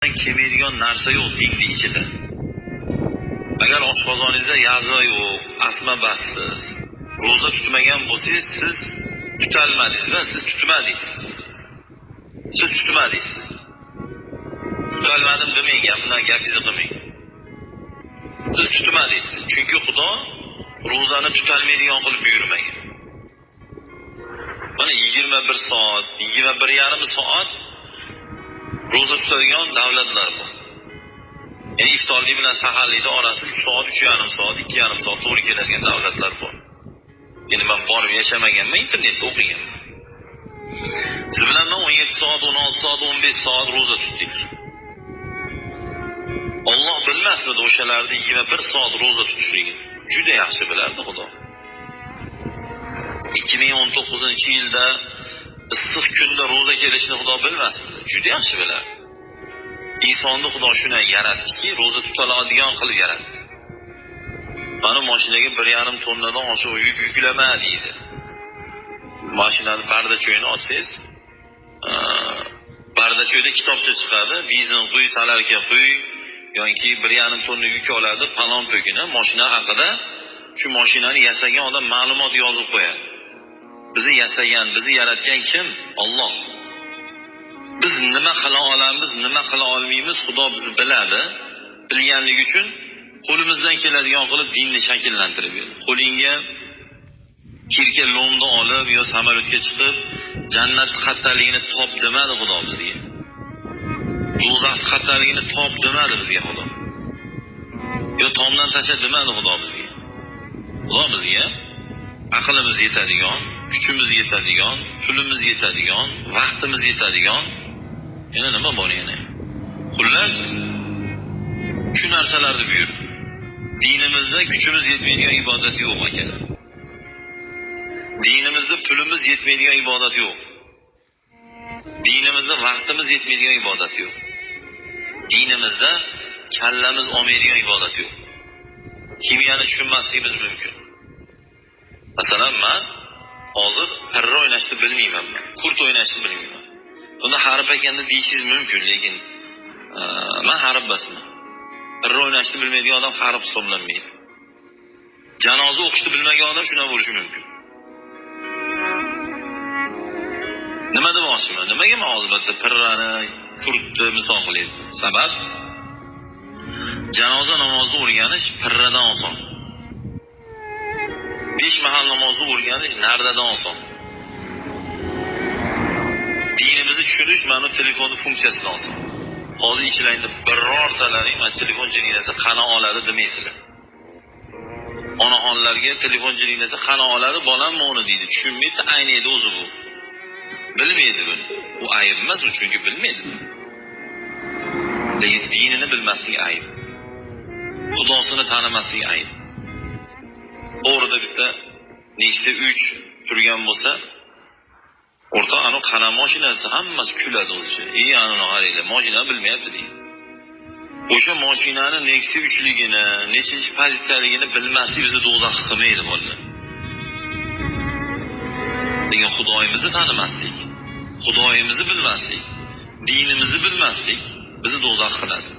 kelmaydigan narsa yo'q dinni ichida. Agar oshqozoningizda yazva yo'q, asma bassiz, ro'za tutmagan bo'lsangiz, siz tutalmadingiz va siz tutmadingiz. Siz tutmadingiz. Tutalmadim demang, gapdan gapingizni qilmang. Siz tutmadingiz. Chunki Xudo ro'zani tutalmaydigan qilib buyurmagan. Mana 21 soat, 21,5 soat ro'za tutadigan davlatlar bor. Ya'ni iftorlik bilan saharlikda orasi 3 soat, 3,5 soat, 2,5 soat to'g'ri keladigan davlatlar bor. Ya'ni men borib yashamaganman, internetda o'qiganman. Siz bilan men 17 soat, 16 soat, 15 soat ro'za tutdik. Alloh bilmasmidi o'shalarni 21 soat ro'za tutishligini. Juda yaxshi bilardi Xudo. 2019-yilda issiq kunda ro'za kelishini Xudo bilmasmidi? Juda yaxshi bilardi. İnsonni Xudo shunday yaratdiki, ro'za tutaladigan qilib yaratdi. Mana mashinaga 1,5 tonnadan oshiq yuk yuklama deydi. Mashinani bardacho'yini ochsangiz, bardacho'yda kitobcha chiqadi, benzin quy, salarka quy, yoki 1,5 tonna yuk oladi, palon pokini mashina haqida shu mashinani yasagan odam ma'lumot yozib qo'yadi. Bizni yasagan, bizni yaratgan kim? Alloh. Biz nima qila olamiz, nima qila olmaymiz, Xudo bizni biladi. Bilganligi uchun qo'limizdan keladigan qilib dinni shakllantirib berdi. Qo'lingga kirka lo'mda olib yo samolyotga chiqib, jannat qattaligini top demadi Xudo bizga. Do'zax qattaligini top demadi bizga Xudo. Yo tomdan tasha demadi Xudo bizga. Xudo bizga aqlimiz yetadigan, kuchimiz yetadigan, pulimiz yetadigan, vaqtimiz yetadigan yana nima bor yana? Xullas, shu narsalarni buyurdi. Dinimizda kuchimiz yetmaydigan ibodat yo'q akalar. Dinimizda pulimiz yetmaydigan ibodat yo'q. Dinimizda vaqtimiz yetmaydigan ibodat yo'q. Dinimizda kallamiz olmaydigan ibodat yo'q. Kimyani tushunmasligimiz mumkin. Masalan, men hozir parra o'ynashni bilmayman, kurt o'ynashni bilmayman. Buni harb ekanda deyishingiz mumkin, lekin men harb basman. Parra o'ynashni bilmaydigan odam harb hisoblanmaydi. Janoza o'qishni bilmagan odam shunday bo'lishi mumkin. Nima demoqchiman? Nimaga men hozir parrani, kurtni misol qilyapman? Sabab janoza namozini o'rganish parradan oson. 5 mahal namozni o'rganish nardadan oson. Dinimizni tushunish mana telefonni funksiyasidan oson. Hozir ichlarida birortalaring mana telefon jiringlasa qana oladi demaysizlar. Onaxonlarga telefon jiringlasa qana oladi, bolam uni deydi. Tushunmaydi, ayniydi o'zi bu. Bilmaydi buni. U ayib emas, chunki bilmaydi. Lekin dinini bilmaslik ayib. Xudosini tanimaslik ayib. O'rida bitta nechta 3 turgan bo'lsa, o'rta ana qana mashinasi hammasi kuladi o'zicha. Ana qaranglar, mashina bilmayapti deydi. O'sha mashinani Nexia 3ligini, nechinchi pozitsiyaligini bilmaslik bizni do'zax qilmaydi bolalar. Lekin Xudoyimizni tanimaslik, Xudoyimizni bilmaslik, dinimizni bilmaslik bizni do'zax qiladi.